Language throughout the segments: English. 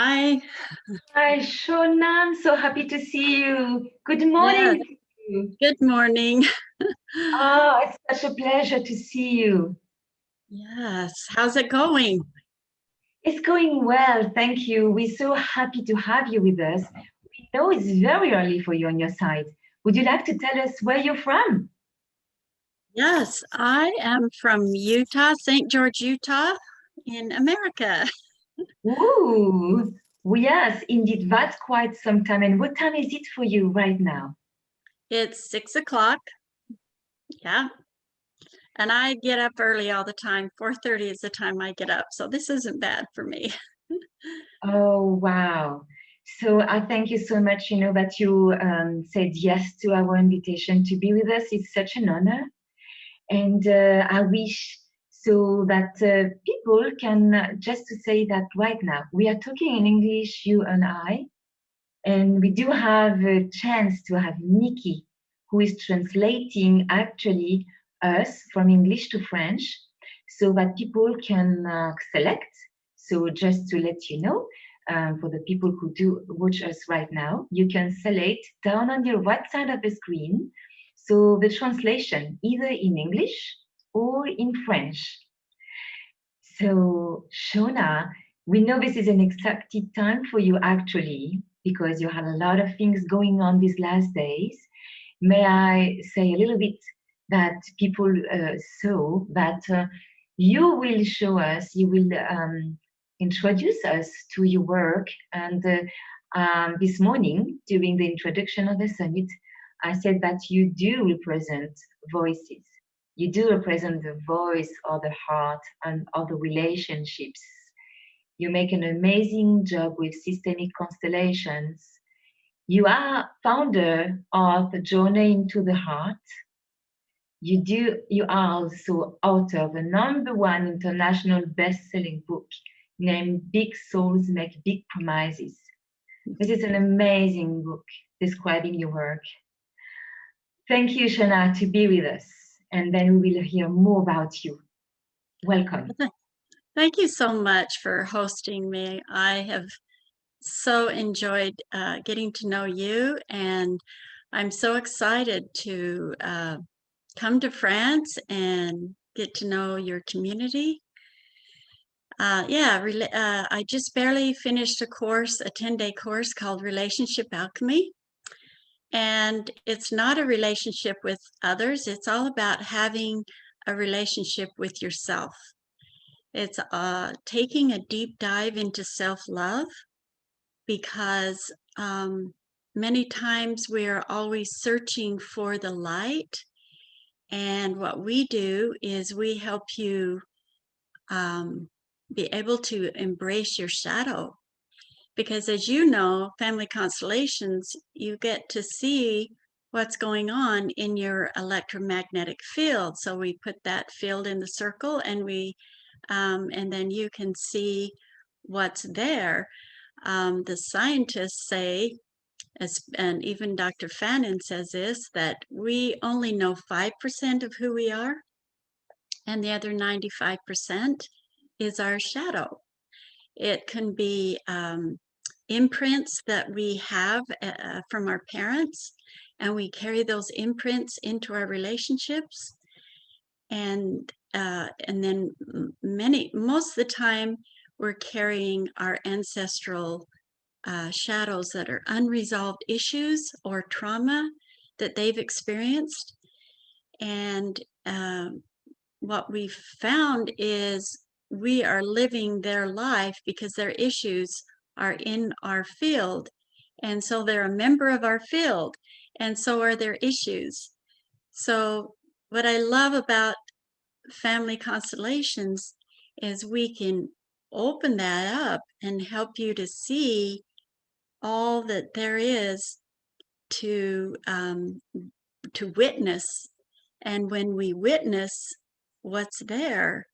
Hi. Hi, Shauna. I'm so happy to see you. Good Yes. morning to you. Good morning. Oh, it's such a pleasure to see you. Yes. How's it going? It's going well, thank you. We're so happy to have you with us. We know it's very early for you on your side. Would you like to tell us where you're from? Yes, I am from Utah, St. George, Utah, in America. Ooh, yes, indeed. That's quite some time. And what time is it for you right now? It's 6 o'clock. Yeah. And I get up early all the time. 4:30 is the time I get up. So this isn't bad for me. Oh, wow. So I thank you so much, that you said yes to our invitation to be with us. It's such an honor. And I wish so that people can, just to say that right now, we are talking in English, you and I, and we do have a chance to have Nikki, who is translating actually us from English to French so that people can select. So just to let you know, for the people who do watch us right now, you can select down on your right side of the screen. So the translation, either in English or in French. So, Shona, we know this is an exciting time for you actually, because you had a lot of things going on these last days. May I say a little bit that people saw that you will show us, you will introduce us to your work. And this morning, during the introduction of the summit, I said that you do represent voices. You do represent the voice or the heart and of the relationships. You make an amazing job with systemic constellations. You are founder of the Journey into the Heart. You are also author of a #1 international best-selling book named Big Souls Make Big Promises. This is an amazing book describing your work. Thank you, Shana, to be with us. And then we will hear more about you. Welcome. Thank you so much for hosting me. I have so enjoyed getting to know you, and I'm so excited to come to France and get to know your community. I just barely finished a course, a 10-day course called Relationship Alchemy. And it's not a relationship with others, it's all about having a relationship with yourself. It's taking a deep dive into self-love because many times we are always searching for the light. And what we do is we help you be able to embrace your shadow. Because as you know, family constellations, you get to see what's going on in your electromagnetic field. So we put that field in the circle and then you can see what's there. The scientists say, and even Dr. Fannin says this, that we only know 5% of who we are, and the other 95% is our shadow. It can be imprints that we have from our parents, and we carry those imprints into our relationships. And then most of the time, we're carrying our ancestral shadows that are unresolved issues or trauma that they've experienced. And what we've found is we are living their life because their issues are in our field. And so they're a member of our field, and so are their issues. So, what I love about family constellations is we can open that up and help you to see all that there is to witness. And when we witness what's there,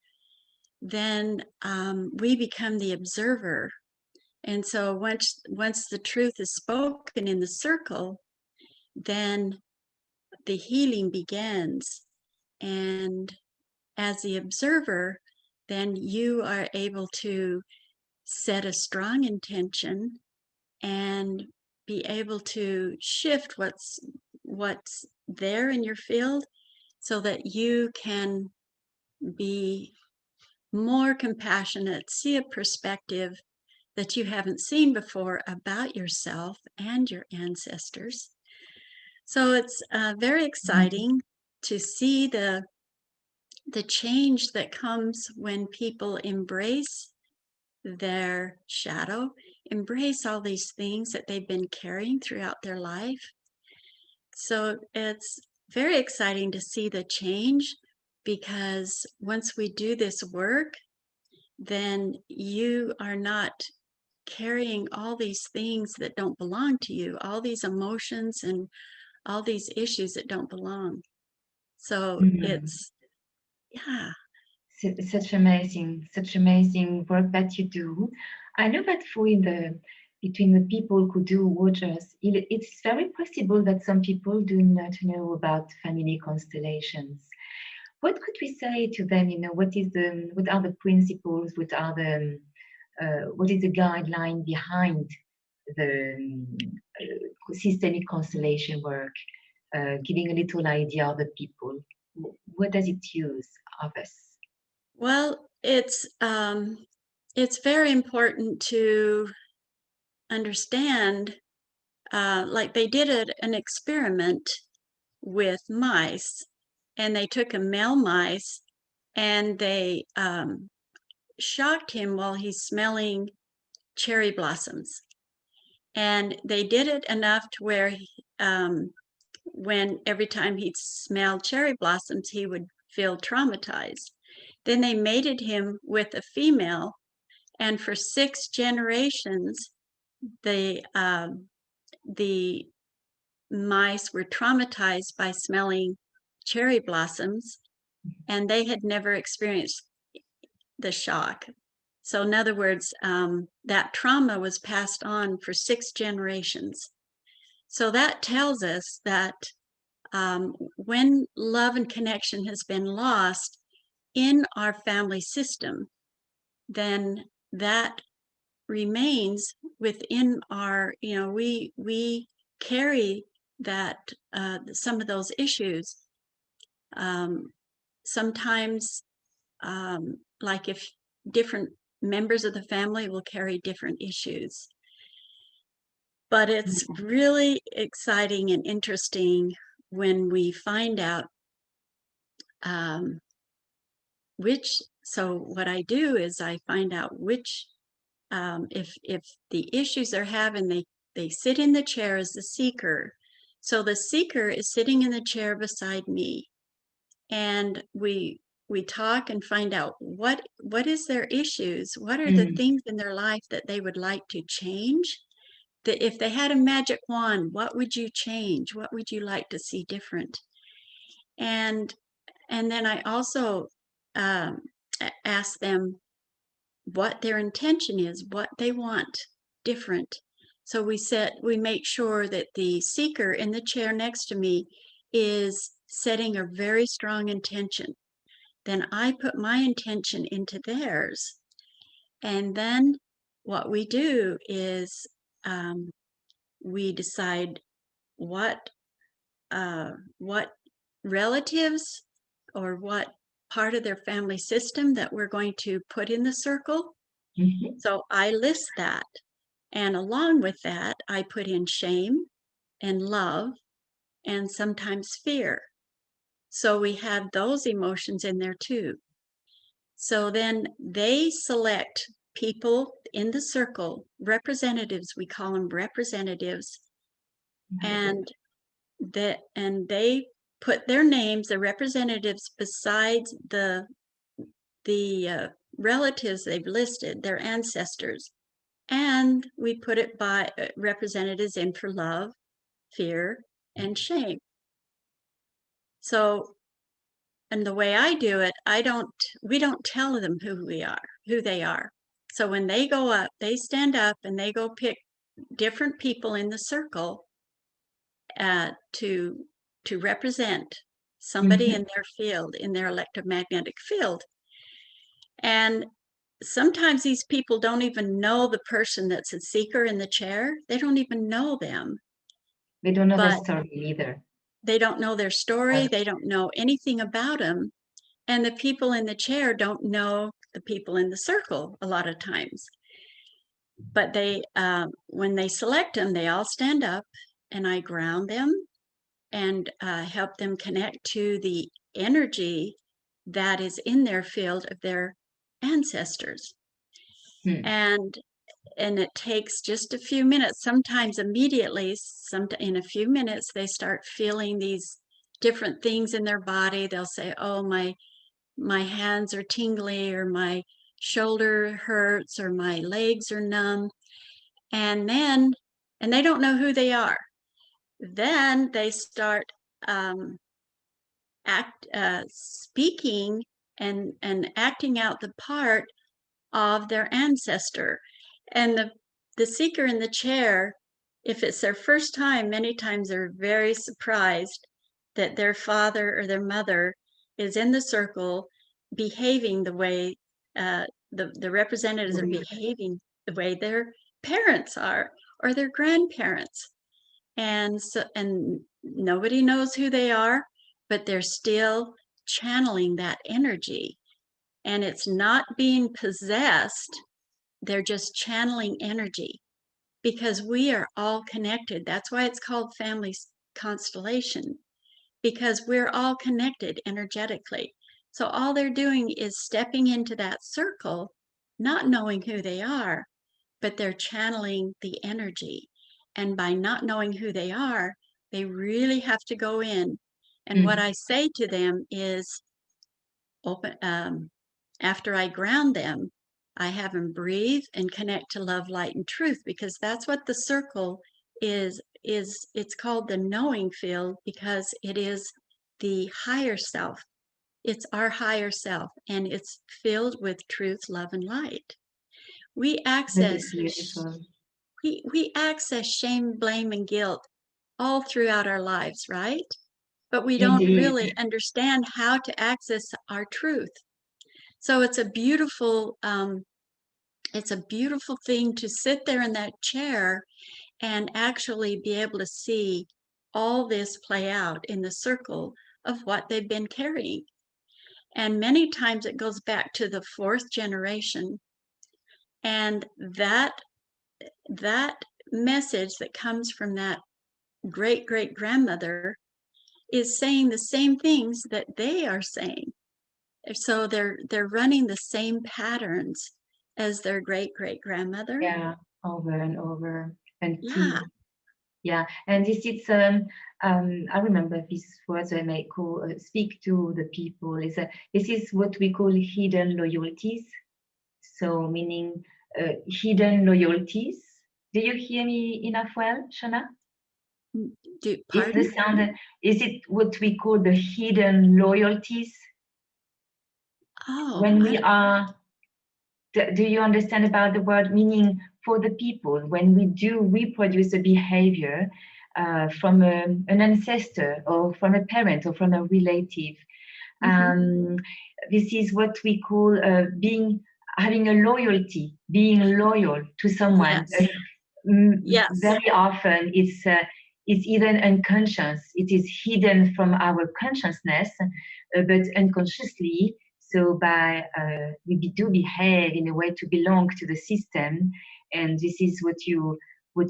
then we become the observer. And so once the truth is spoken in the circle, then the healing begins. And as the observer, then you are able to set a strong intention and be able to shift what's there in your field so that you can be more compassionate, see a perspective that you haven't seen before about yourself and your ancestors. So it's very Mhm. exciting to see the change that comes when people embrace their shadow, embrace all these things that they've been carrying throughout their life. So it's very exciting to see the change because once we do this work, then you are not carrying all these things that don't belong to you, all these emotions and all these issues that don't belong. So Mhm. it's, yeah. Such amazing work that you do. I know that for the between the people who do watchers, it's very possible that some people do not know about family constellations. What could we say to them? What are the principles? What is the guideline behind the systemic constellation work? Giving a little idea of the people. What does it use of us? Well, it's very important to understand, like they did an experiment with mice, and they took a male mice and they shocked him while he's smelling cherry blossoms. And they did it enough to where when every time he smelled cherry blossoms, he would feel traumatized. Then they mated him with a female, and for 6 generations, the mice were traumatized by smelling cherry blossoms, and they had never experienced the shock. So, in other words, that trauma was passed on for 6 generations. So, that tells us that when love and connection has been lost in our family system, then that remains within our, we carry that some of those issues. Um, Sometimes, like if different members of the family will carry different issues. But it's really exciting and interesting when we find out um, so what I do is I find out which, if the issues they're having, they sit in the chair as the seeker. So the seeker is sitting in the chair beside me, and we talk and find out what is their issues, what are the Mm, things in their life that they would like to change. That if they had a magic wand, what would you change? What would you like to see different? And and then I also um, ask them what their intention is, what they want different. So we make sure that the seeker in the chair next to me is setting a very strong intention. Then I put my intention into theirs. And then what we do is um, we decide what what relatives or what part of their family system that we're going to put in the circle. mhm, So I list that. And along with that, I put in shame and love and sometimes fear. So we have those emotions in there too. So then they select people in the circle, representatives, we call them representatives, very good. and they put their names, the representatives, besides the relatives they've listed, their ancestors, and we put it by representatives in for love, fear, and shame. So, and the way I do it, we don't tell them who they are. So when they go up, they stand up and they go pick different people in the circle uh, to to represent somebody Mhm, in their field, in their electromagnetic field. And sometimes these people don't even know the person that's a seeker in the chair. They don't even know them, They don't know the but story either. they don't know their story. They don't know anything about them. And the people in the chair don't know the people in the circle a lot of times. But they, when they select them, they all stand up and I ground them and help them connect to the energy that is in their field of their ancestors. Hmm. And it takes just a few minutes, sometimes immediately, in a few minutes, they start feeling these different things in their body. They'll say, oh, my hands are tingly, or my shoulder hurts, or my legs are numb. And they don't know who they are. Then they start um, speaking and acting out the part of their ancestor. And the seeker in the chair, if it's their first time, many times they're very surprised that their father or their mother is in the circle behaving the way the representatives are behaving the way their parents are or their grandparents. And nobody knows who they are, but they're still channeling that energy, and it's not being possessed. They're just channeling energy, because we are all connected. That's why it's called family constellation, because we're all connected energetically. So all they're doing is stepping into that circle, not knowing who they are, but they're channeling the energy. And by not knowing who they are, they really have to go in. And what Hmm. I say to them is, open, after I ground them, I have them breathe and connect to love, light, and truth, because that's what the circle is. It's called the knowing field because it is the higher self. It's our higher self, and it's filled with truth, love, and light. We That is access beautiful. we access shame, blame, and guilt all throughout our lives, right? But we don't Indeed. really understand how to access our truth. So it's a beautiful thing to sit there in that chair and actually be able to see all this play out in the circle of what they've been carrying. And many times it goes back to the fourth generation, and that message that comes from that great great grandmother is saying the same things that they are saying. So they're running the same patterns as their great great grandmother. Yeah, over and over Yeah. until, yeah. And this is I remember these words when I call speak to the people is this is what we call hidden loyalties. So meaning hidden loyalties. Do you hear me enough well, Shana? Is the Pardon? sound, is it what we call the hidden loyalties? Oh, When we are, do you understand about the word? Meaning for the people, when we do reproduce a behavior from an ancestor or from a parent or from a relative, hmm, this is what we call being, having a loyalty, being loyal to someone. yes, yes, Very often it's even unconscious. It is hidden from our consciousness, but unconsciously. So by we do behave in a way to belong to the system, and this is what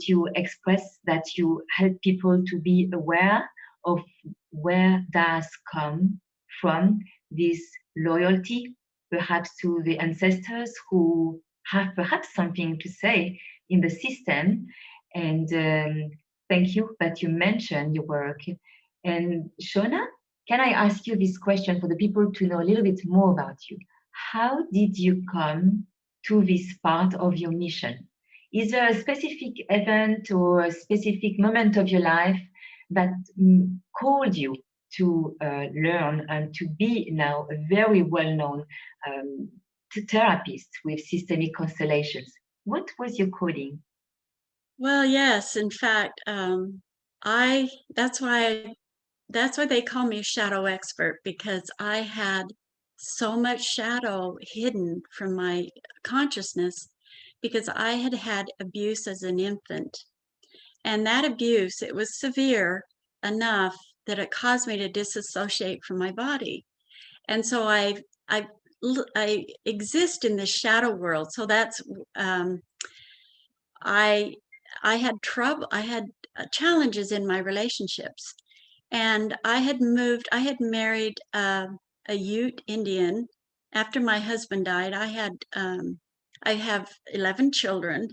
you express, that you help people to be aware of where does come from this loyalty, perhaps to the ancestors who have perhaps something to say in the system. And thank you that you mentioned your work. And Shona, can I ask you this question for the people to know a little bit more about you? How did you come to this part of your mission? Is there a specific event or a specific moment of your life that called you to learn and to be now a very well-known um, therapist with systemic constellations? What was your calling? well, yes, in fact, I that's why they call me a shadow expert, because I had so much shadow hidden from my consciousness because I had had abuse as an infant. And that abuse, it was severe enough that it caused me to disassociate from my body. And so I, I exist in this shadow world. So that's, um, I, I had trouble, I had challenges in my relationships. And I had married a Ute Indian. After my husband died, I have 11 children,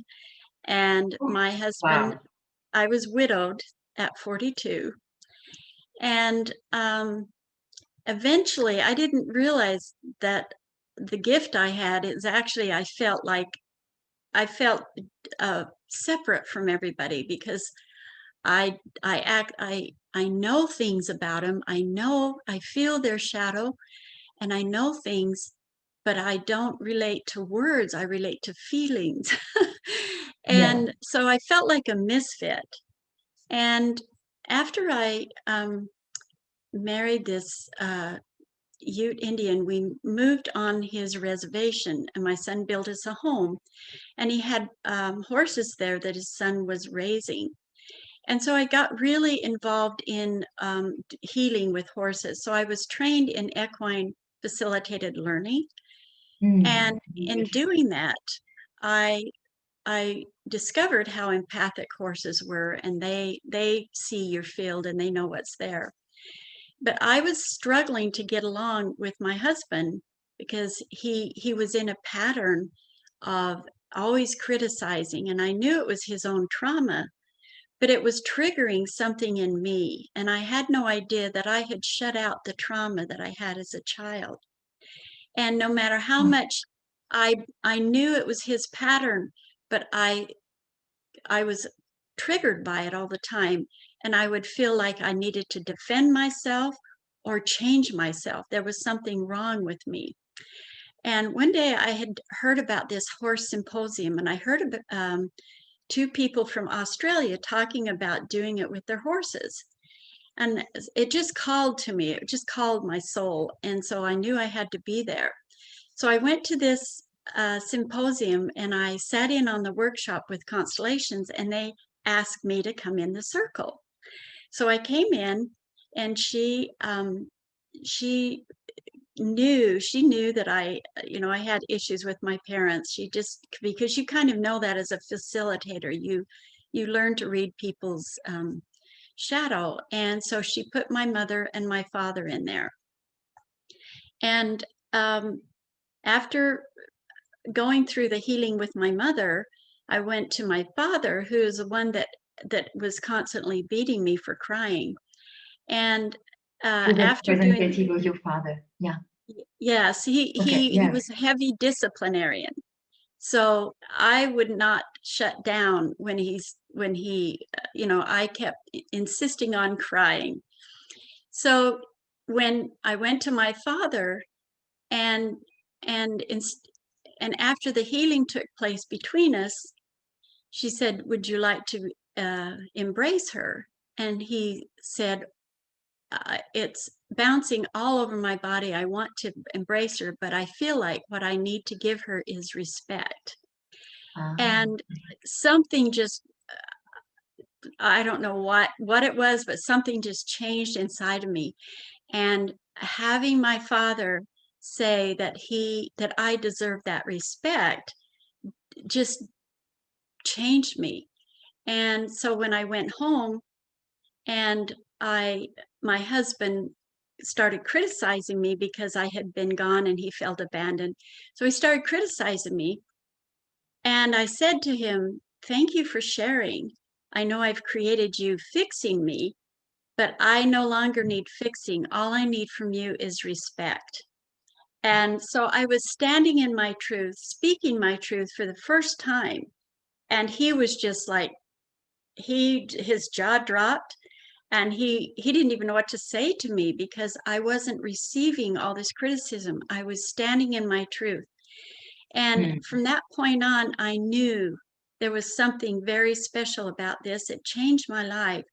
and Oh, my husband, wow. I was widowed at 42. And eventually, I didn't realize that the gift I had is actually, I felt separate from everybody because I know things about them. I feel their shadow, and I know things, but I don't relate to words. I relate to feelings. Yeah. And so I felt like a misfit. And after I married this Ute Indian, we moved on his reservation, and my son built us a home. And he had horses there that his son was raising. And so I got really involved in healing with horses. So I was trained in equine facilitated learning. And in Beautiful. doing that, I I discovered how empathic horses were, and they see your field and they know what's there. But I was struggling to get along with my husband because he was in a pattern of always criticizing, and I knew it was his own trauma, but it was triggering something in me, and I had no idea that I had shut out the trauma that I had as a child. And no matter how Oh, much I knew it was his pattern, but I was triggered by it all the time, and I would feel like I needed to defend myself or change myself. There was something wrong with me. And one day I had heard about this horse symposium, and I heard about two people from Australia talking about doing it with their horses. And it just called to me, it just called my soul. And so I knew I had to be there. So I went to this symposium and I sat in on the workshop with Constellations, and they asked me to come in the circle. So I came in, and she she knew that I had issues with my parents. She just, because you kind of know that as a facilitator, you learn to read people's shadow. And so she put my mother and my father in there. And um, after going through the healing with my mother, I went to my father, who is the one that was constantly beating me for crying. And so the after doing, representative of your father. Yeah. yes, Okay. he Yeah. was a heavy disciplinarian. So I would not shut down when I kept insisting on crying. So when I went to my father, and and in, and after the healing took place between us, she said, "Would you like to embrace her?" And he said, "It's bouncing all over my body. I want to embrace her, but I feel like what I need to give her is respect." Ah, And something just, I don't know what it was, but something just changed inside of me. And having my father say that I deserve that respect just changed me. And so when I went home, and my husband started criticizing me because I had been gone and he felt abandoned. So he started criticizing me. And I said to him, "Thank you for sharing. I know I've created you fixing me, but I no longer need fixing. All I need from you is respect." And so I was standing in my truth, speaking my truth for the first time. And he was just like, his jaw dropped, and he didn't even know what to say to me because I wasn't receiving all this criticism. I was standing in my truth. And hmm. from that point on, I knew there was something very special about this. It changed my life.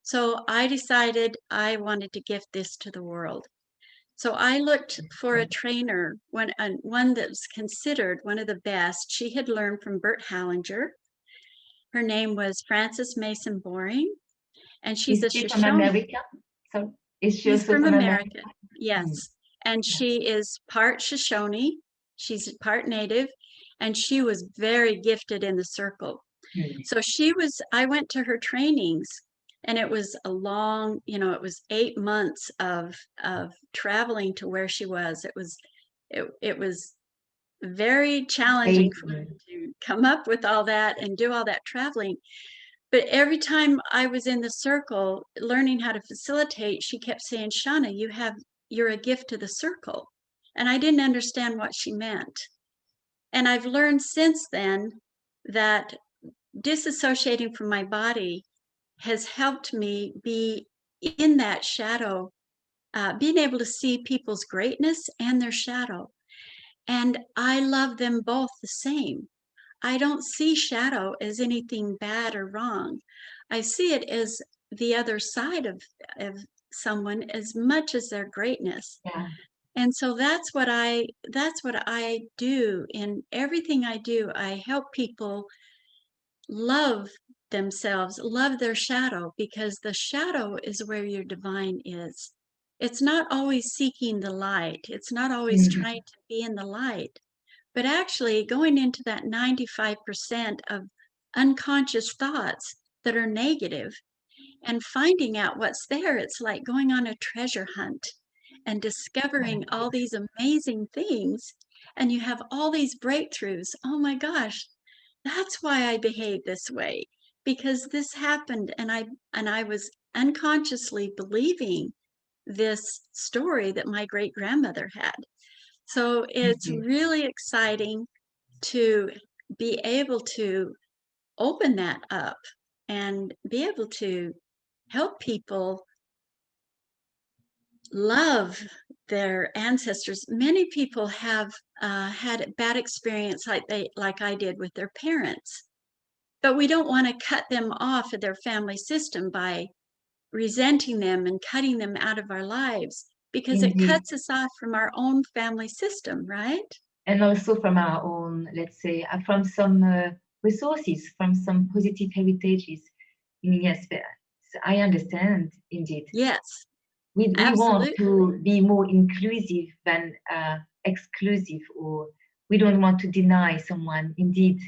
So I decided I wanted to gift this to the world. So I looked for a trainer, one that was considered one of the best. She had learned from Bert Hallinger. Her name was Frances Mason Boring, and she's Is a she from Shoshone. America? So is she She's also from from America? America, yes. Mm. And she is part Shoshone. She's part Native, and she was very gifted in the circle. Mm. So I went to her trainings, and it was a long, it was 8 months of traveling to where she was. It was very challenging for me Amazing. to come up with all that and do all that traveling. But every time I was in the circle learning how to facilitate, she kept saying, Shauna, you're a gift to the circle. And I didn't understand what she meant. And I've learned since then that disassociating from my body has helped me be in that shadow, being able to see people's greatness and their shadow. And I love them both the same. I don't see shadow as anything bad or wrong. I see it as the other side of someone as much as their greatness. Yeah. And so that's what I do in everything I do. I help people love themselves, love their shadow, because the shadow is where your divine is. It's not always seeking the light. It's not always Mhm. trying to be in the light, but actually going into that 95% of unconscious thoughts that are negative and finding out what's there. It's like going on a treasure hunt and discovering all these amazing things. And you have all these breakthroughs. Oh my gosh, that's why I behave this way, because this happened and I was unconsciously believing this story that my great grandmother had. So Thank it's you. really exciting to be able to open that up and be able to help people love their ancestors. Many people have had a bad experience like I did with their parents, but we don't want to cut them off of their family system by resenting them and cutting them out of our lives, because it Indeed. cuts us off from our own family system, right? And also from our own, let's say, from some resources, from some positive heritages. Yes, I understand, indeed. Yes, We want absolutely. to be more inclusive than exclusive, or we don't want to deny someone, indeed.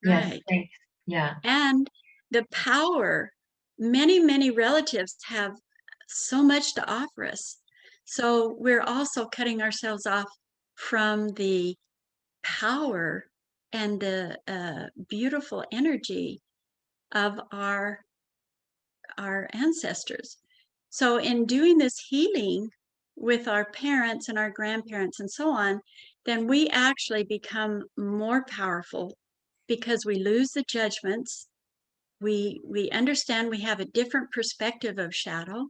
Yes, Right. thanks. Yeah. And the power, many relatives have so much to offer us. So we're also cutting ourselves off from the power and the beautiful energy of our ancestors. So in doing this healing with our parents and our grandparents and so on, then we actually become more powerful because we lose the judgments. We understand we have a different perspective of shadow,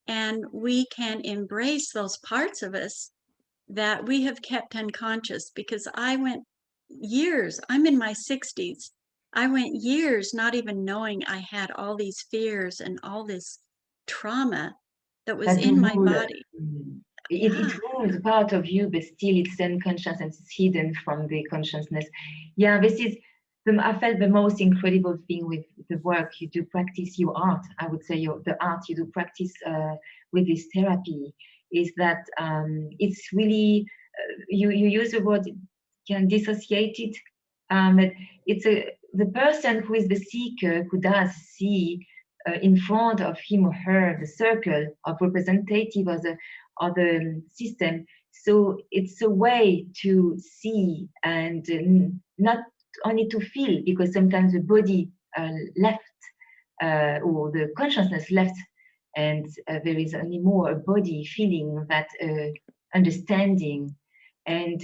and we can embrace those parts of us that we have kept unconscious. Because I went years, I'm in my 60s, I went years not even knowing I had all these fears and all this trauma that was That the in my rule, body. it Yeah, rules part of you, but still it's unconscious and it's hidden from the consciousness. Yeah, this is I felt the most incredible thing with the work you do, practice your art. I would say the art you do practice with this therapy is that it's really you use the word can dissociate it. But it's the person who is the seeker who does see in front of him or her the circle of representative of the system. So it's a way to see and not only to feel, because sometimes the body left or the consciousness left, and there is only more a body feeling that understanding. And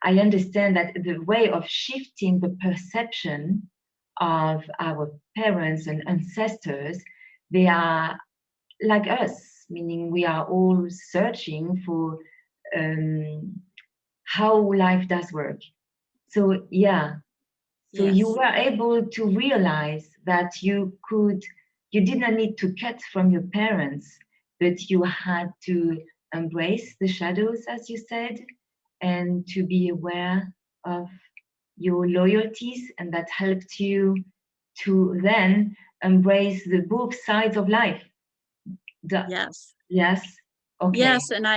I understand that the way of shifting the perception of our parents and ancestors, they are like us, meaning we are all searching for how life does work. So yeah, so you yes, were able to realize that you did not need to cut from your parents, but you had to embrace the shadows, as you said, and to be aware of your loyalties, and that helped you to then embrace the both sides of life. Yes. Yes. Okay. Yes, and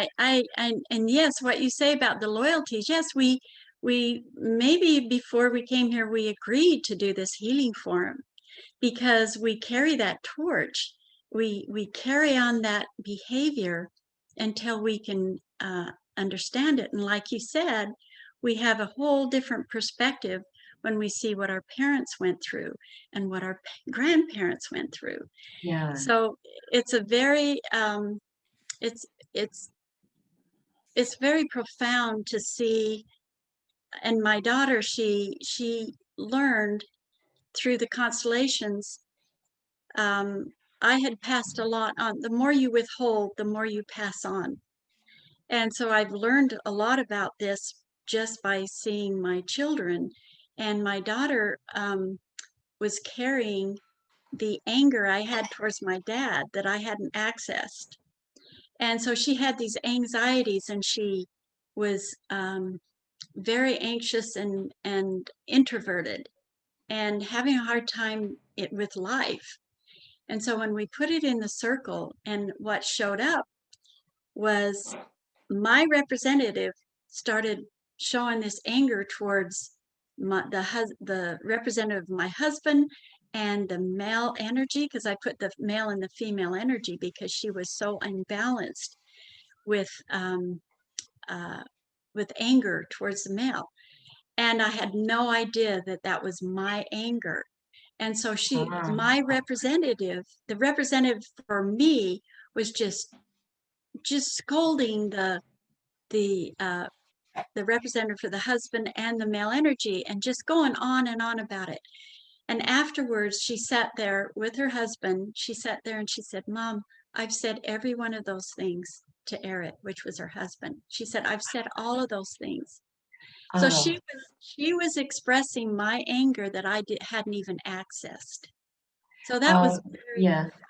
and yes, what you say about the loyalties. Yes, we maybe before we came here we agreed to do this healing forum because we carry that torch. We carry on that behavior until we can understand it. And like you said, we have a whole different perspective when we see what our parents went through and what our grandparents went through. Yeah. So it's a very it's it's it's very profound to see. And my daughter, she learned through the constellations. I had passed a lot on. The more you withhold, the more you pass on. And so I've learned a lot about this just by seeing my children. And my daughter was carrying the anger I had towards my dad that I hadn't accessed. And so she had these anxieties, and she was very anxious and introverted and having a hard time with life. And so when we put it in the circle, and what showed up was my representative started showing this anger towards the representative of my husband and the male energy, because I put the male and the female energy because she was so unbalanced with um, uh, with anger towards the male. And I had no idea that that was my anger. And so Ah. my representative, the representative for me, was just scolding the uh, the representative for the husband and the male energy, and just going on and on about it. And afterwards, she sat there with her husband. She sat there and she said, "Mom, I've said every one of those things to Eric," which was her husband. She said, "I've said all of those things." So Oh. she was expressing my anger that hadn't even accessed. So that was Oh. very Yeah. profound.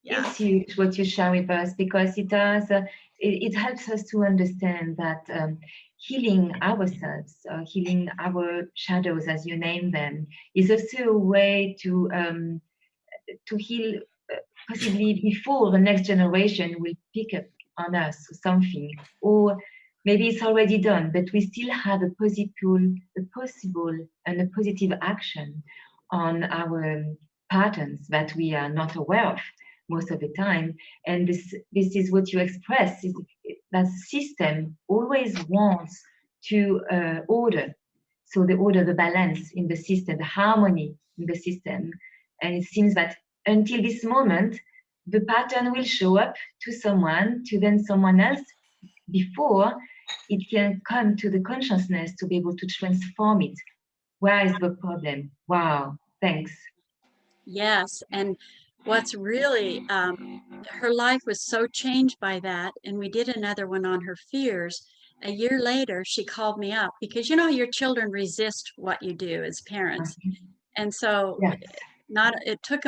Yeah. It's huge what you share with us, because it does. It helps us to understand that healing ourselves, healing our shadows, as you name them, is also a way to heal, possibly before the next generation will pick up on us something, or maybe it's already done, but we still have a possible and a positive action on our patterns that we are not aware of most of the time. And this is what you express, is that system always wants to order. So the order, the balance in the system, the harmony in the system. And it seems that until this moment, the pattern will show up to someone, to then someone else, before it can come to the consciousness to be able to transform it. Where is the problem? Wow, thanks. Yes. And what's really, her life was so changed by that. And we did another one on her fears. A year later, she called me up because, your children resist what you do as parents. And so Yes. it took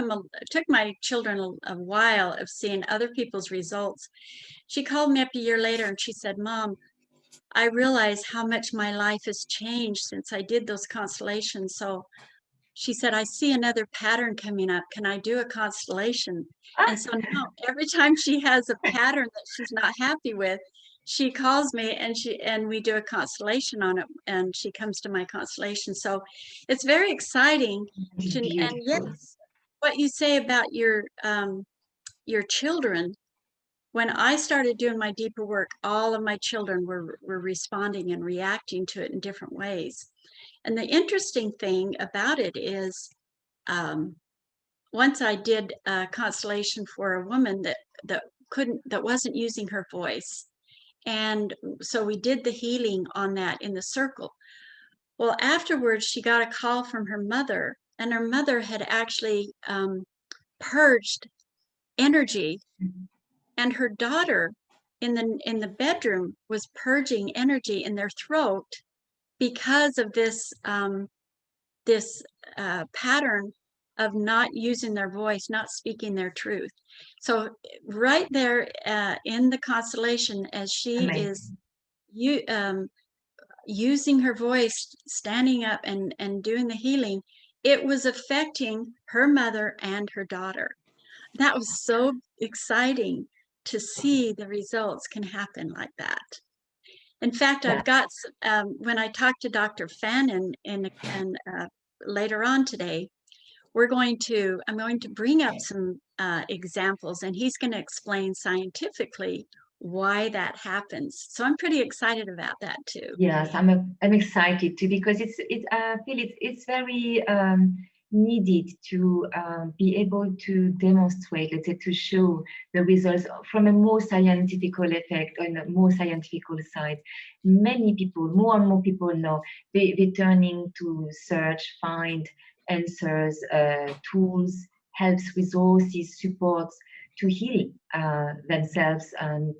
my children a while of seeing other people's results. She called me up a year later and she said, "Mom, I realize how much my life has changed since I did those constellations. So," she said, "I see another pattern coming up. Can I do a constellation?" Ah, And so now every time she has a pattern that she's not happy with, she calls me and we do a constellation on it, and she comes to my constellation. So it's very exciting it's and beautiful. yes, what you say about your children. When I started doing my deeper work, all of my children were responding and reacting to it in different ways. And the interesting thing about it is, um, once I did a constellation for a woman that wasn't using her voice, and so we did the healing on that in the circle. Well, afterwards, she got a call from her mother, and her mother had actually purged energy, and her daughter in the bedroom was purging energy in their throat because of this pattern of not using their voice, not speaking their truth. So right there in the constellation, as she is Amazing. using her voice, standing up and doing the healing, it was affecting her mother and her daughter. That was so exciting to see the results can happen like that. In fact, Yeah. I've got, when I talk to Dr. Fannin later on today, I'm going to bring up some examples, and he's going to explain scientifically why that happens. So I'm pretty excited about that too. Yes, I'm excited too because I feel it's very needed to be able to demonstrate, let's say, to show the results from a more scientific effect on a more scientific side. Many people, more and more people now, they're turning to search, find answers, tools, helps, resources, supports to heal themselves and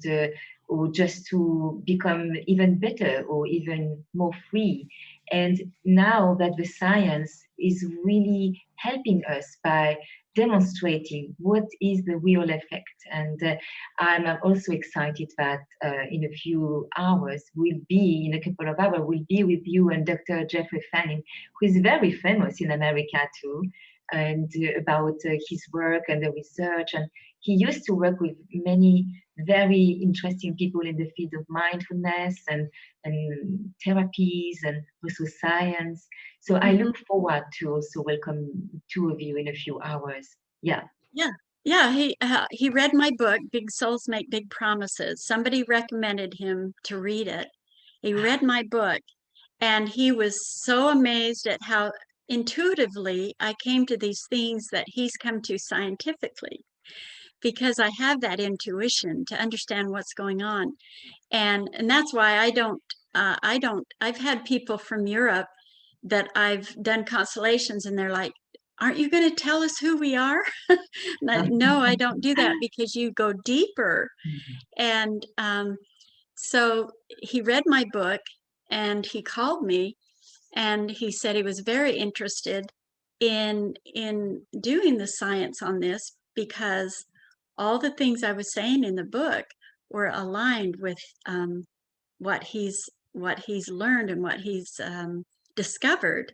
or just to become even better or even more free. And now that the science is really helping us by demonstrating what is the real effect. And I'm also excited that in a few hours, in a couple of hours, we'll be with you and Dr. Jeffrey Fanning, who is very famous in America too, and about his work and the research. And he used to work with many very interesting people in the field of mindfulness and therapies and also science. So I Mhm. look forward to also welcome two of you in a few hours. Yeah. Yeah. Yeah, he read my book, Big Souls Make Big Promises. Somebody recommended him to read it. He read my book, and he was so amazed at how intuitively I came to these things that he's come to scientifically, because I have that intuition to understand what's going on. And that's why I've had people from Europe that I've done constellations, and they're like, aren't you going to tell us who we are? No, I don't do that, because you go deeper. And so he read my book, and he called me, and he said he was very interested in doing the science on this, because all the things I was saying in the book were aligned with what he's learned and what he's discovered.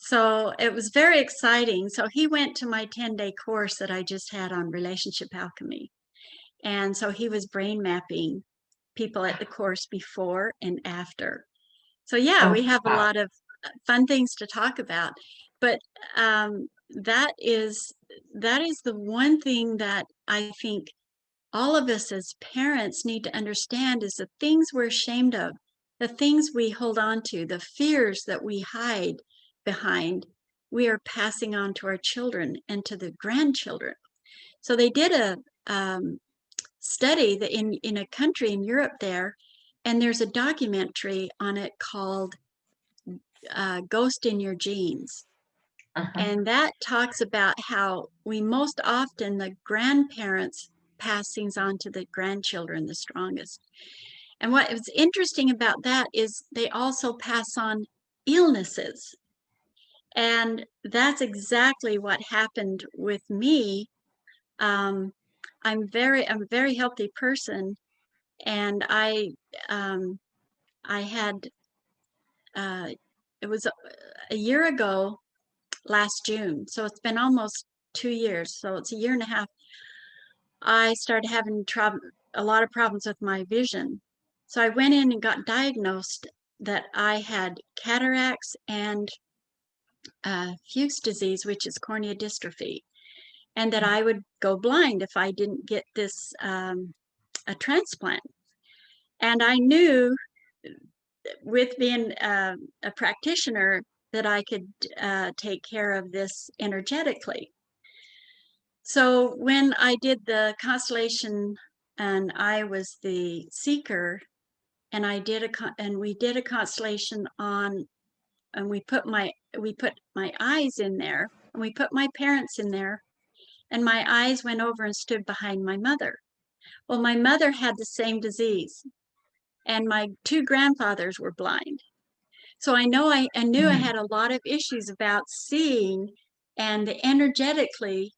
So it was very exciting. So he went to my 10-day course that I just had on relationship alchemy. And so he was brain mapping people at the course before and after. So yeah, Oh, we have a wow. lot of fun things to talk about. But that is the one thing that I think all of us as parents need to understand, is the things we're ashamed of, the things we hold on to, the fears that we hide behind, we are passing on to our children and to the grandchildren. So they did a study that in a country in Europe there, and there's a documentary on it called Ghost in Your Genes. Uh-huh. And that talks about how we most often, the grandparents pass things on to the grandchildren the strongest. And what is interesting about that is they also pass on illnesses. And that's exactly what happened with me. Um, I'm a very healthy person, and um, I had it was a year ago last June, so it's been almost 2 years. So it's a year and a half. I started having a lot of problems with my vision. So I went in and got diagnosed that I had cataracts and Fuchs disease, which is cornea dystrophy, and that I would go blind if I didn't get this a transplant. And I knew, with being a practitioner, that I could take care of this energetically. So when I did the constellation, and I was the seeker, and we did a constellation on, and we put my eyes in there, and we put my parents in there, and my eyes went over and stood behind my mother. Well, my mother had the same disease, and my two grandfathers were blind. So I knew I had a lot of issues about seeing and energetically,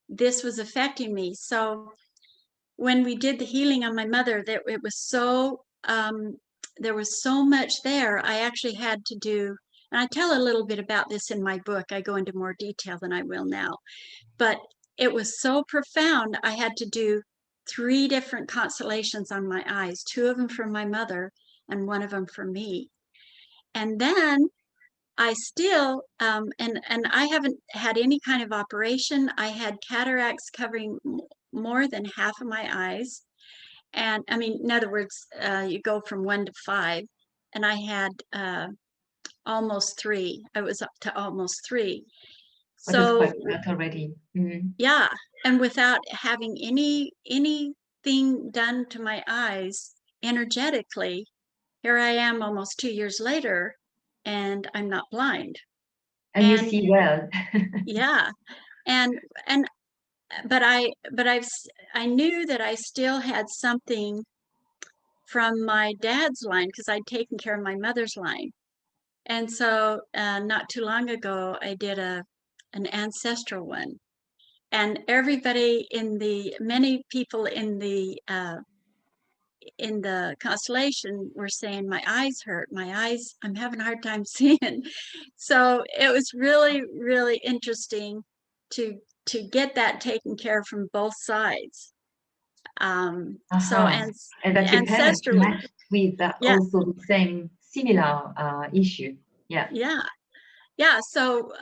this was affecting me. So when we did the healing on my mother, that it was so there was so much there. I actually had to do, and I tell a little bit about this in my book. I go into more detail than I will now, but it was so profound. I had to do 3 different constellations on my eyes, 2 of them for my mother and 1 of them for me. And then I still, and I haven't had any kind of operation. I had cataracts covering more than half of my eyes. And I mean, in other words, you go from 1 to 5, and I had almost 3. I was up to almost 3. Well, that's So quite a lot already. Mm-hmm. yeah, and without having anything done to my eyes energetically, here I am almost 2 years later, and I'm not blind. And you And see well. yeah, and and I knew that I still had something from my dad's line because I'd taken care of my mother's line. And so not too long ago, I did an ancestral one. And everybody many people in the constellation were saying, my eyes hurt, my eyes, I'm having a hard time seeing. So it was really, really interesting to get that taken care of from both sides. So Uh-huh. And that your parents ancestrally, matched with yeah, also the same similar issue. Yeah. yeah, yeah. So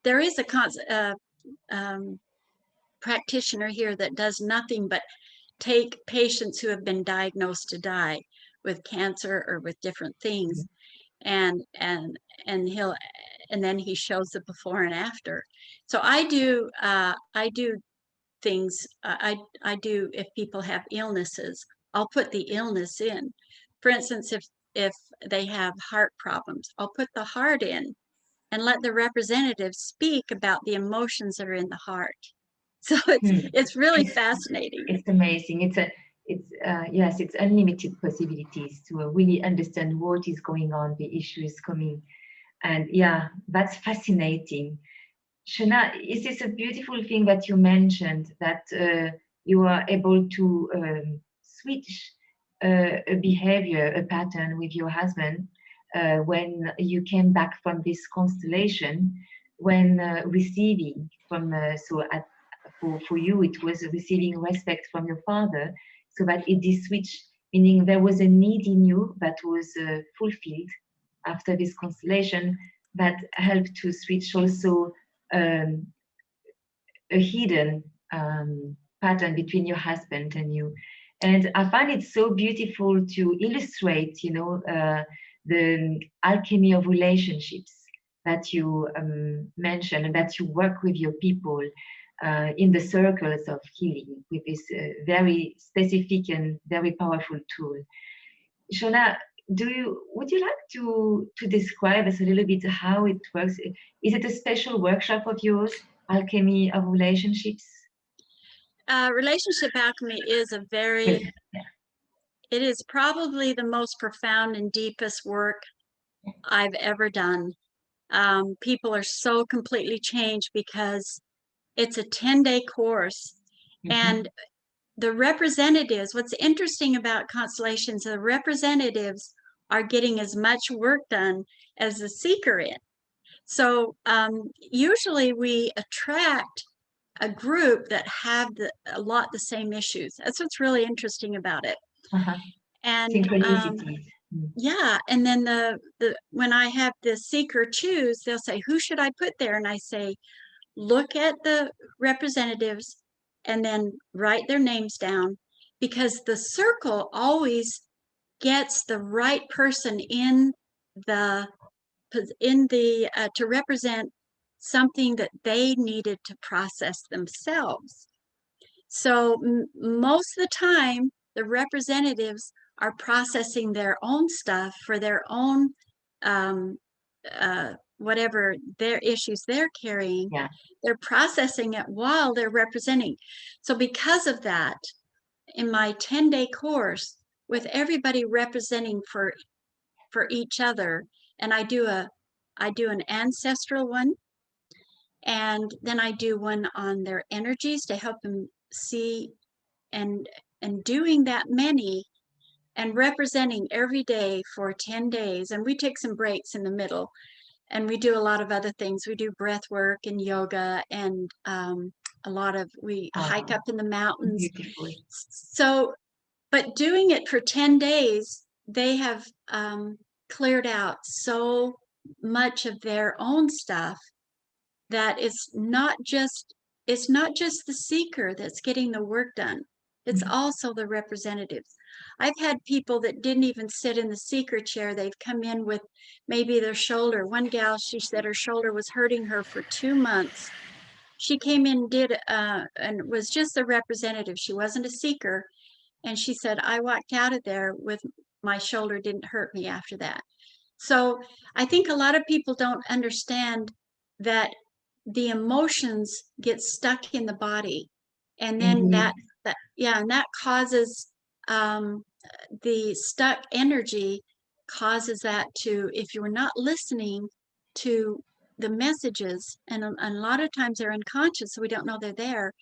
there is a practitioner here that does nothing but take patients who have been diagnosed to die with cancer or with different things, and he'll, and then he shows the before and after. So I do things. I do, if people have illnesses, I'll put the illness in. For instance, if they have heart problems, I'll put the heart in and let the representatives speak about the emotions that are in the heart. So Hmm. it's really It's fascinating. it's amazing. It's yes, it's unlimited possibilities to really understand what is going on, the issue is coming, and yeah, that's fascinating. Shauna, is this a beautiful thing that you mentioned that you are able to switch a behavior, a pattern with your husband when you came back from this constellation, when receiving from, for you, it was receiving respect from your father, so that it did switch, meaning there was a need in you that was fulfilled after this constellation that helped to switch also um, a hidden pattern between your husband and you. And I find it so beautiful to illustrate, the alchemy of relationships that you mention and that you work with your people in the circles of healing with this very specific and very powerful tool. Shona, would you like to describe us a little bit how it works? Is it a special workshop of yours, Alchemy of Relationships? Relationship alchemy is Well, it is probably the most profound and deepest work I've ever done. People are so completely changed because it's a 10-day course. mhm, And the representatives, what's interesting about constellations, the representatives are getting as much work done as the seeker is. So usually we attract a group that have a lot the same issues. That's what's really interesting about it. uh-huh. And Synchronicities. Mm. yeah, and then the when I have the seeker choose, they'll say, who should I put there? And I say, look at the representatives and then write their names down, because the circle always gets the right person the to represent something that they needed to process themselves. So most of the time, the representatives are processing their own stuff for their own whatever their issues they're carrying. Yeah. They're processing it while they're representing. So because of that, in my 10-day course, with everybody representing for each other, and I do I do an ancestral one, and then I do one on their energies to help them see, and doing that many and representing every day for 10 days. And we take some breaks in the middle, and we do a lot of other things. We do breath work and yoga, and we hike up in the mountains. Beautiful. So, but doing it for 10 days, they have cleared out so much of their own stuff that it's not just the seeker that's getting the work done. It's also the representatives. I've had people that didn't even sit in the seeker chair. They've come in with maybe their shoulder. One gal, she said her shoulder was hurting her for 2 months. She came in, and was just a representative. She wasn't a seeker. And she said, I walked out of there with my shoulder didn't hurt me after that. So I think a lot of people don't understand that the emotions get stuck in the body, and then Indeed. and that causes the stuck energy causes that to, if you're not listening to the messages, and a lot of times they're unconscious, so we don't know they're there,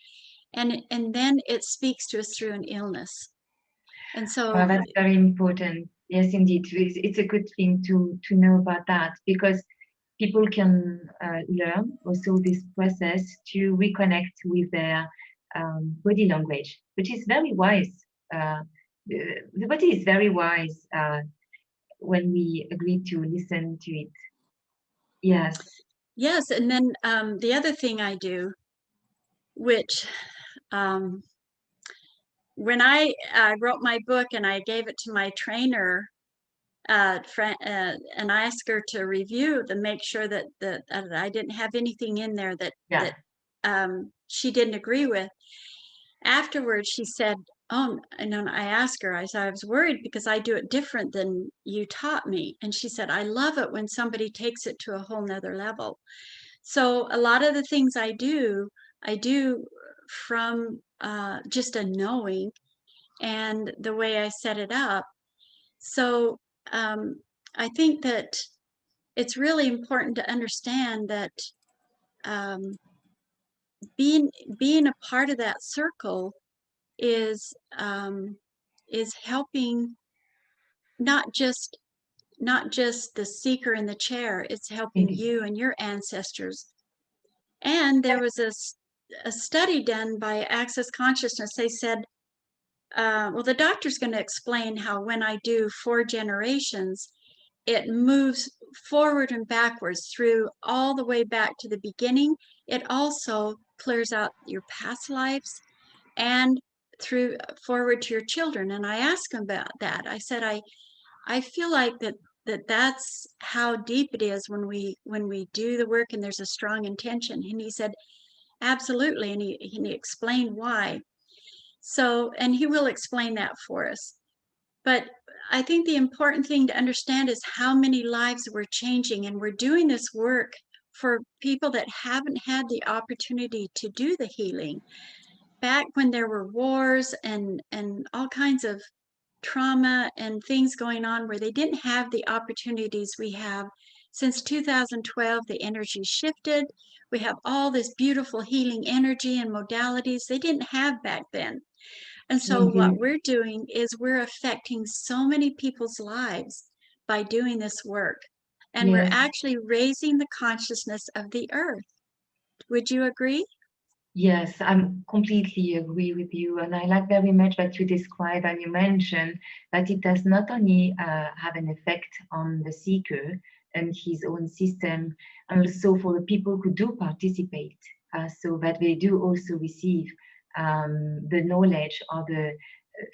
and then it speaks to us through an illness. And so That's very important. Yes, indeed. It's a good thing to know about that, because people can learn also this process to reconnect with their body language, which is very wise. The body is very wise when we agree to listen to it. yes, and then the other thing I do, which when I wrote my book and I gave it to my trainer, and I asked her to review to make sure that I didn't have anything in there that she didn't agree with. Afterwards, she said, "Oh," and then I asked her. I said, "I was worried because I do it different than you taught me." And she said, "I love it when somebody takes it to a whole nother level." So a lot of the things I do from just a knowing and the way I set it up. So I think that it's really important to understand that um, being a part of that circle is helping not just the seeker in the chair. It's helping Indeed. you and your ancestors. And there was a study done by Access Consciousness. They said, well, the doctor's going to explain how when I do 4 generations, it moves forward and backwards through all the way back to the beginning. It also clears out your past lives and through forward to your children. And I asked him about that. I said, I feel like that's how deep it is when we do the work and there's a strong intention. And he said, absolutely. And he explained why. So, and he will explain that for us. But I think the important thing to understand is how many lives we're changing, and we're doing this work for people that haven't had the opportunity to do the healing. Back when there were wars and all kinds of trauma and things going on where they didn't have the opportunities we have. Since 2012, the energy shifted. We have all this beautiful healing energy and modalities they didn't have back then. And so what we're doing is we're affecting so many people's lives by doing this work. And we're Yes. actually raising the consciousness of the earth. Would you agree? Yes, I'm completely agree with you. And I like very much that you describe and you mentioned that it does not only have an effect on the seeker and his own system, and also for the people who do participate, so that they do also receive the knowledge or the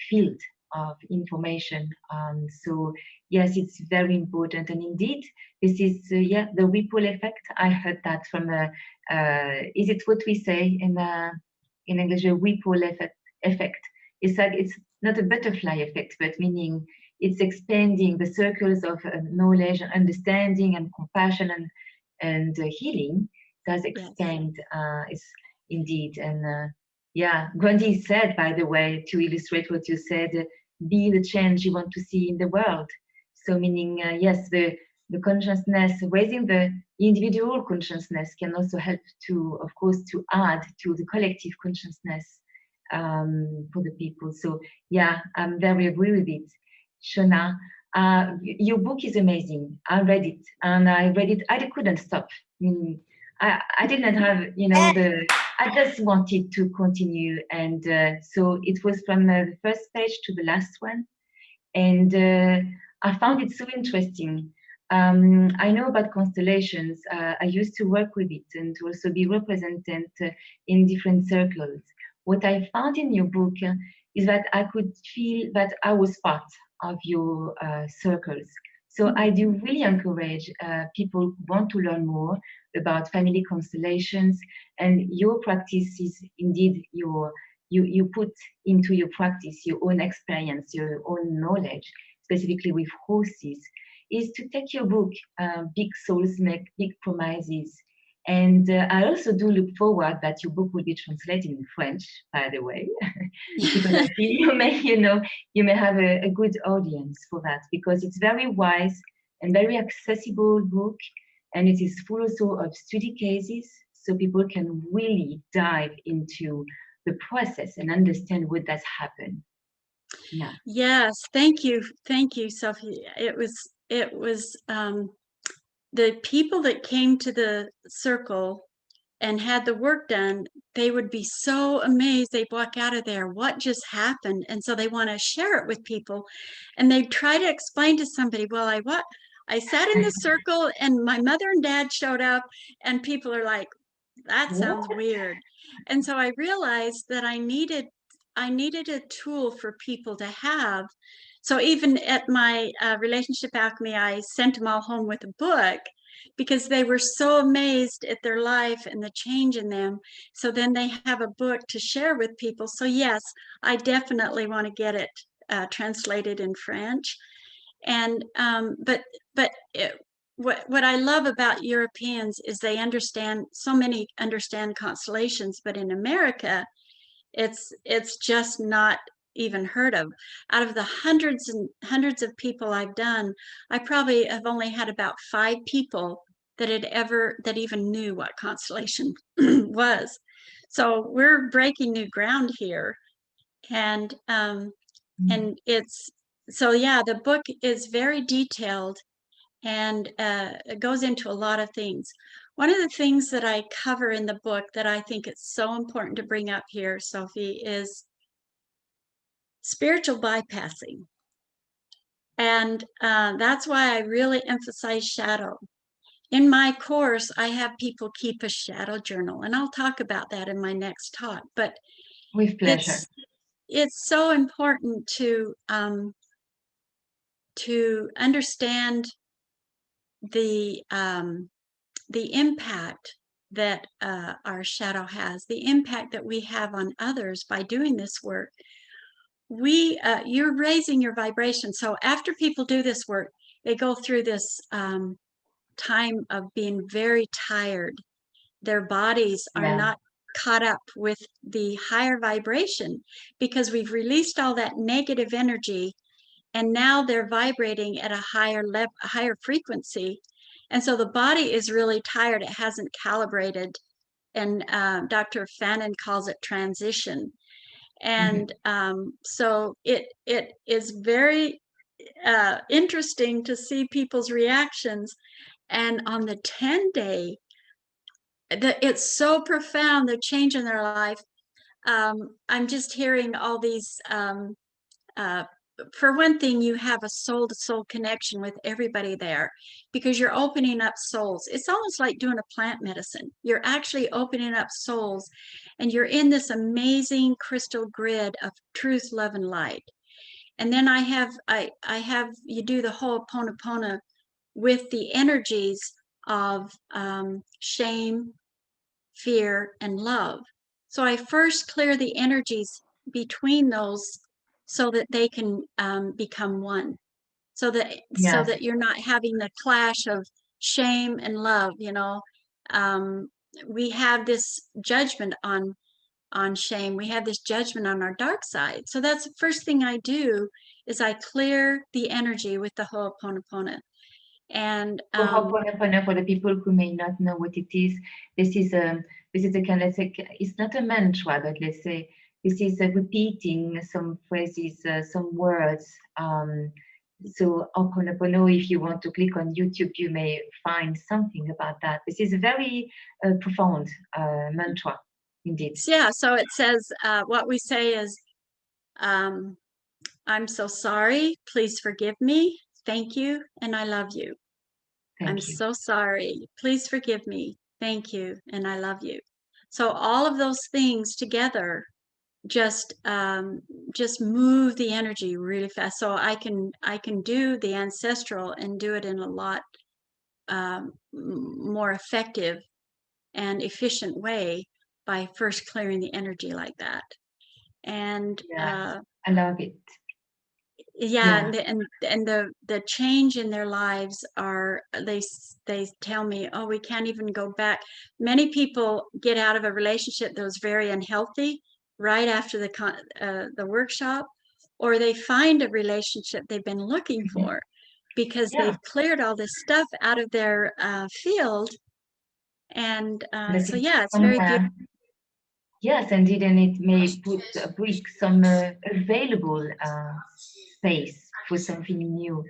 field of information. So yes, it's very important. And indeed, this is, the ripple effect. I heard that from is it what we say in English, a whipple effect? It's like it's not a butterfly effect, but meaning it's expanding the circles of knowledge and understanding and compassion and healing does expand. It's indeed. And Gandhi said, by the way, to illustrate what you said, be the change you want to see in the world. So meaning, yes, the the consciousness, raising the individual consciousness can also help to, of course, to add to the collective consciousness for the people. So yeah, I'm very agree with it. Shauna, your book is amazing. I read it and I read it. I couldn't stop. I didn't have, I just wanted to continue. And so it was from the first page to the last one. And I found it so interesting. I know about constellations. I used to work with it and to also be represented in different circles. What I found in your book is that I could feel that I was part of your circles. So I do really encourage people who want to learn more about family constellations, and your practice is indeed you put into your practice your own experience, your own knowledge, specifically with horses, is to take your book, Big Souls Make Big Promises. And I also do look forward that your book will be translated in French, by the way, because I feel you may have a good audience for that, because it's very wise and very accessible book, and it is full also of study cases, so people can really dive into the process and understand what does happen. Yeah. Yes, thank you, Sophie. It was the people that came to the circle and had the work done, they would be so amazed. They'd walk out of there, what just happened? And so they want to share it with people. And they try to explain to somebody, well, I sat in the circle and my mother and dad showed up, and people are like, that sounds What? weird. And so I realized that I needed a tool for people to have. So even at my relationship alchemy, I sent them all home with a book because they were so amazed at their life and the change in them. So then they have a book to share with people. So yes, I definitely want to get it translated in French. And but what I love about Europeans is they understand, so many understand constellations, but in America, it's just not even heard of. Out of the hundreds and hundreds of people I've done, I probably have only had about 5 people that even knew what constellation was. So we're breaking new ground here, and it's so yeah, the book is very detailed, and it goes into a lot of things. One of the things that I cover in the book that I think it's so important to bring up here, Sophie, is spiritual bypassing. And that's why I really emphasize shadow. In my course, I have people keep a shadow journal, and I'll talk about that in my next talk. But With pleasure. it's so important to understand the impact that our shadow has, the impact that we have on others by doing this work. You're raising your vibration. So after people do this work, they go through this time of being very tired. Their bodies are Yeah. not caught up with the higher vibration because we've released all that negative energy, and now they're vibrating at a higher frequency. And so the body is really tired. It hasn't calibrated. And Dr. Fannin calls it transition. And so it is very interesting to see people's reactions. And on the 10-day, it's so profound, the change in their life. I'm just hearing all these for one thing, you have a soul to soul connection with everybody there because you're opening up souls. It's almost like doing a plant medicine. You're actually opening up souls, and you're in this amazing crystal grid of truth, love, and light. And then I have you do the Ho'oponopono with the energies of shame, fear, and love. So I first clear the energies between those so that they can become one. So Yes. that you're not having the clash of shame and love. We have this judgment on shame. We have this judgment on our dark side. So that's the first thing I do is I clear the energy with the Ho'oponopono. And So Ho'oponopono, for the people who may not know what it is, this is a kind of, it's not a mantra, but let's say this is repeating some phrases, some words. So Ho'oponopono, if you want to click on YouTube, you may find something about that. This is a very profound mantra, indeed. yeah, so it says, what we say is, I'm so sorry, please forgive me, thank you, and I love you. I'm so sorry, please forgive me, thank you, and I love you. So all of those things together just move the energy really fast. So I can do the ancestral and do it in a lot more effective and efficient way by first clearing the energy like that. And yes, I love it. yeah, and the change in their lives are, they tell me, oh, we can't even go back. Many people get out of a relationship that was very unhealthy right after the workshop, or they find a relationship they've been looking for because they've cleared all this stuff out of their field. And so yeah, it's very beautiful. Yes, indeed, and it may bring some available space for something new.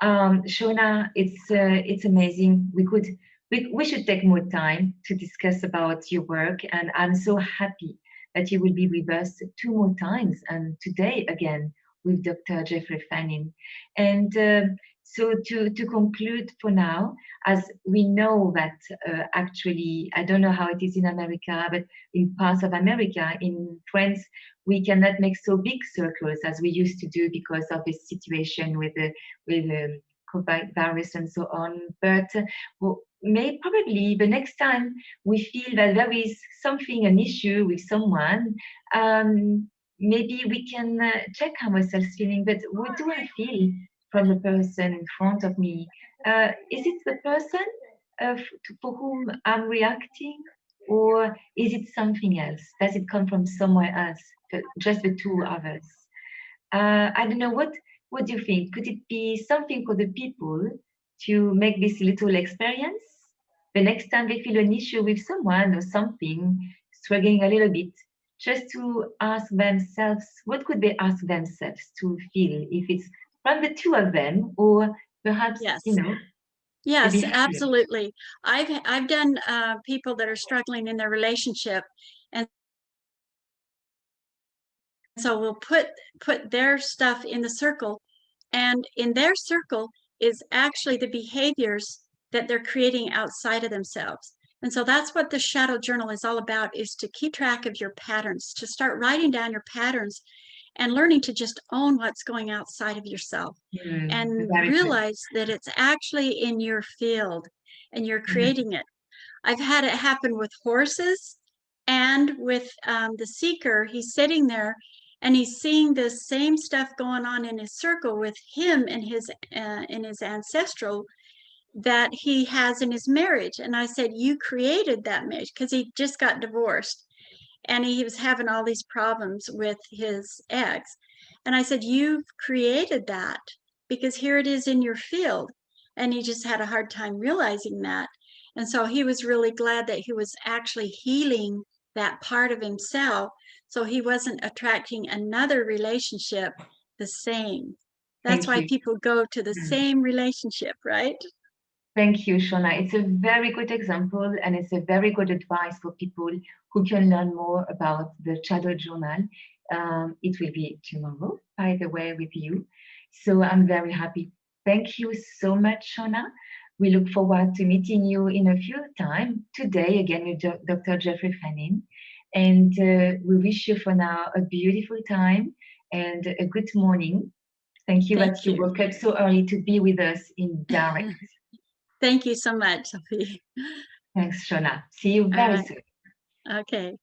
Shauna, it's amazing. We should take more time to discuss about your work, and I'm so happy that you will be with us 2 more times, and today again with Dr. Jeffrey Fannin. And so to conclude for now, as we know that actually, I don't know how it is in America, but in parts of America, in France, we cannot make so big circles as we used to do because of the situation with the COVID virus and so on. But probably the next time we feel that there is something, an issue with someone, maybe we can check ourselves feeling, but what do I feel from the person in front of me? Is it the person for whom I'm reacting, or is it something else? Does it come from somewhere else? Just the two of us. I don't know, what do you think? Could it be something for the people to make this little experience? The next time they feel an issue with someone or something, struggling a little bit, just to ask themselves, what could they ask themselves to feel, if it's from the two of them, or perhaps, Yes. Yes, absolutely. I've done people that are struggling in their relationship, and so we'll put their stuff in the circle, and in their circle is actually the behaviors that they're creating outside of themselves. And so that's what the shadow journal is all about, is to keep track of your patterns, to start writing down your patterns and learning to just own what's going outside of yourself, and realize that it's actually in your field and you're creating it. I've had it happen with horses and with the seeker. He's sitting there and he's seeing the same stuff going on in his circle with him and his ancestral that he has in his marriage. And I said, you created that marriage, because he just got divorced and he was having all these problems with his ex. And I said, you've created that, because here it is in your field. And he just had a hard time realizing that. And so he was really glad that he was actually healing that part of himself, so he wasn't attracting another relationship the same. That's why people go to the same relationship, right? Thank you, Shauna. It's a very good example, and it's a very good advice for people who can learn more about the Shadow Journal. It will be tomorrow, by the way, with you. So I'm very happy. Thank you so much, Shauna. We look forward to meeting you in a few time. Today, again, with Dr. Jeffrey Fannin. And we wish you for now a beautiful time and a good morning. Thank you that you woke up so early to be with us in direct. Thank you so much, Sophie. Thanks, Shauna. See you very soon. Okay.